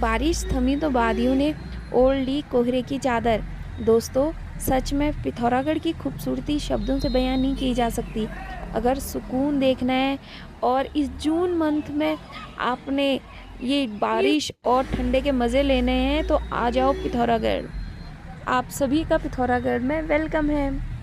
बारिश थमी तो वादियों ने ओढ़ ली कोहरे की चादर। दोस्तों, सच में पिथौरागढ़ की खूबसूरती शब्दों से बयां नहीं की जा सकती। अगर सुकून देखना है और इस जून मंथ में आपने ये बारिश और ठंडे के मज़े लेने हैं तो आ जाओ पिथौरागढ़। आप सभी का पिथौरागढ़ में वेलकम है।